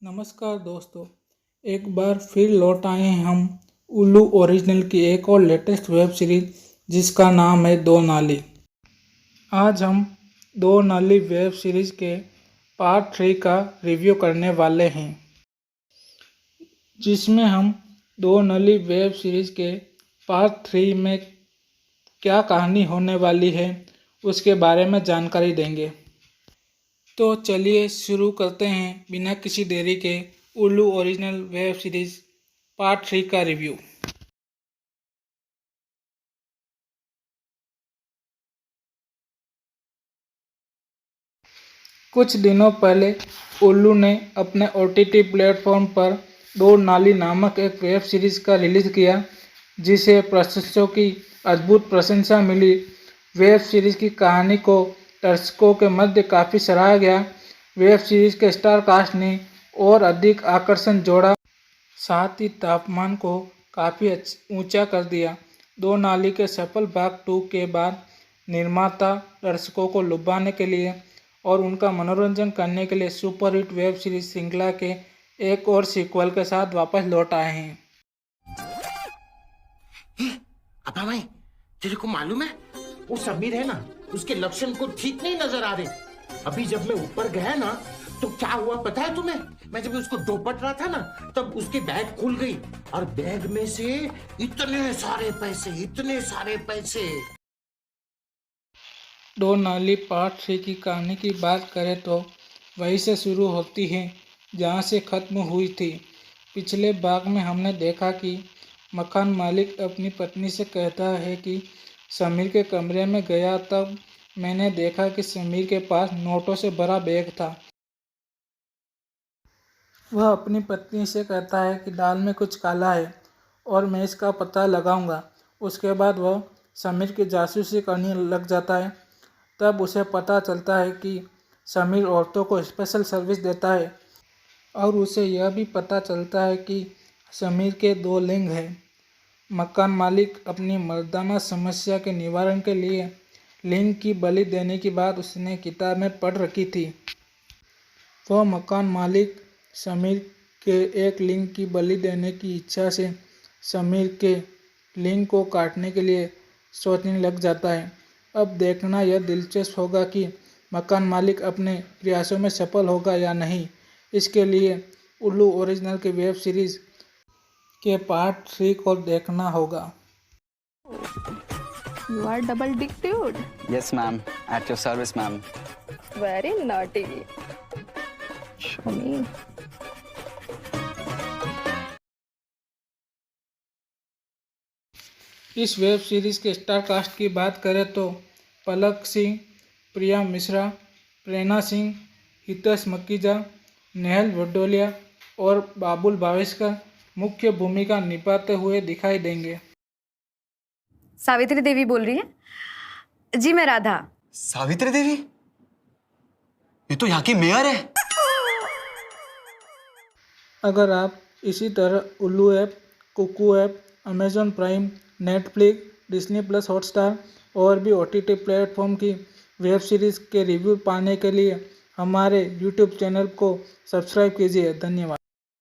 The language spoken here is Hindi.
नमस्कार दोस्तों, एक बार फिर लौट आए हैं हम उल्लू ओरिजिनल की एक और लेटेस्ट वेब सीरीज जिसका नाम है दो नाली। आज हम दो नाली वेब सीरीज के पार्ट 3 का रिव्यू करने वाले हैं, जिसमें हम दो नाली वेब सीरीज के पार्ट 3 में क्या कहानी होने वाली है उसके बारे में जानकारी देंगे। तो चलिए शुरू करते हैं बिना किसी देरी के उल्लू ओरिजिनल वेब सीरीज पार्ट 3 का रिव्यू। कुछ दिनों पहले उल्लू ने अपने OTT प्लेटफॉर्म पर दो नाली नामक एक वेब सीरीज का रिलीज किया, जिसे प्रशंसकों की अद्भुत प्रशंसा मिली। वेब सीरीज की कहानी को दर्शकों के मध्य काफ़ी सराहा गया। वेब सीरीज के स्टार कास्ट ने और अधिक आकर्षण जोड़ा, साथ ही तापमान को काफ़ी ऊंचा कर दिया। दो नाली के सफल भाग 2 के बाद निर्माता दर्शकों को लुभाने के लिए और उनका मनोरंजन करने के लिए सुपरहिट वेब सीरीज श्रृंखला के एक और सीक्वल के साथ वापस लौट आए हैं। अबा भाई, तेरे को मालूम है वो समीर है ना, उसके लक्षण को ठीक नहीं नजर आ रहे। अभी जब मैं ऊपर गया ना तो क्या हुआ पता है तुम्हें? मैं जब उसको दोपट रहा था ना तब उसकी बैग खुल गई और बैग में से इतने सारे पैसे। दो नाली पार्ट 3 की कहानी की बात करें तो वहीं से शुरू होती है जहां से ख़त्म हुई थी। पिछले भाग में हमने देखा कि मकान मालिक अपनी पत्नी से कहता है कि समीर के कमरे में गया तब मैंने देखा कि समीर के पास नोटों से भरा बैग था। वह अपनी पत्नी से कहता है कि दाल में कुछ काला है और मैं इसका पता लगाऊंगा। उसके बाद वह समीर की जासूसी करने लग जाता है। तब उसे पता चलता है कि समीर औरतों को स्पेशल सर्विस देता है और उसे यह भी पता चलता है कि समीर के दो लिंग हैं। मकान मालिक अपनी मर्दाना समस्या के निवारण के लिए लिंग की बलि देने की बात उसने किताब में पढ़ रखी थी। वह मकान मालिक समीर के एक लिंग की बलि देने की इच्छा से समीर के लिंग को काटने के लिए सोचने लग जाता है। अब देखना यह दिलचस्प होगा कि मकान मालिक अपने प्रयासों में सफल होगा या नहीं। इसके लिए उल्लू ओरिजिनल की वेब सीरीज के पार्ट 3 को देखना होगा। You are double dick dude. Yes, ma'am. At your service, ma'am. Very naughty. Show me. इस वेब सीरीज के स्टार कास्ट की बात करें तो पलक सिंह, प्रिया मिश्रा, प्रेरणा सिंह, हितेश मकीजा, नेहल वडोलिया और बाबुल भावेशकर मुख्य भूमिका निभाते हुए दिखाई देंगे। सावित्री देवी बोल रही है जी। मैं राधा। सावित्री देवी? ये तो यहाँ की मेयर है। अगर आप इसी तरह Ullu app, Kuku app, Amazon Prime, Netflix, Disney plus Hotstar और भी OTT प्लेटफॉर्म की वेब सीरीज के रिव्यू पाने के लिए हमारे YouTube चैनल को सब्सक्राइब कीजिए। धन्यवाद।